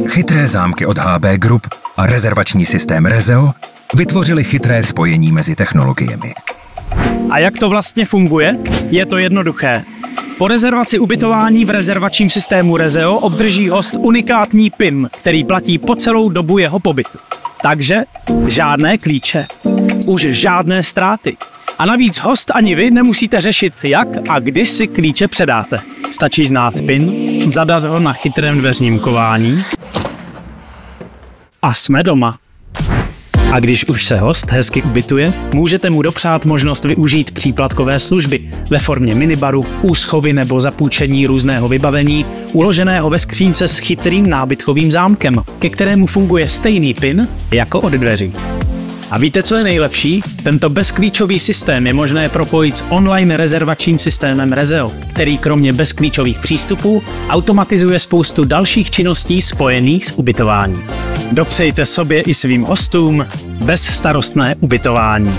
Chytré zámky od HB Group a rezervační systém Rezeo vytvořili chytré spojení mezi technologiemi. A jak to vlastně funguje? Je to jednoduché. Po rezervaci ubytování v rezervačním systému Rezeo obdrží host unikátní PIN, který platí po celou dobu jeho pobytu. Takže žádné klíče, už žádné ztráty. A navíc host ani vy nemusíte řešit, jak a kdy si klíče předáte. Stačí znát PIN, zadat ho na chytrém dveřním kování a jsme doma. A když už se host hezky ubytuje, můžete mu dopřát možnost využít příplatkové služby ve formě minibaru, úschovy nebo zapůjčení různého vybavení, uloženého ve skřínce s chytrým nábytkovým zámkem, ke kterému funguje stejný PIN jako od dveří. A víte, co je nejlepší? Tento bezklíčový systém je možné propojit s online rezervačním systémem Rezeo, který kromě bezklíčových přístupů automatizuje spoustu dalších činností spojených s ubytováním. Dopřejte sobě i svým hostům bezstarostné ubytování.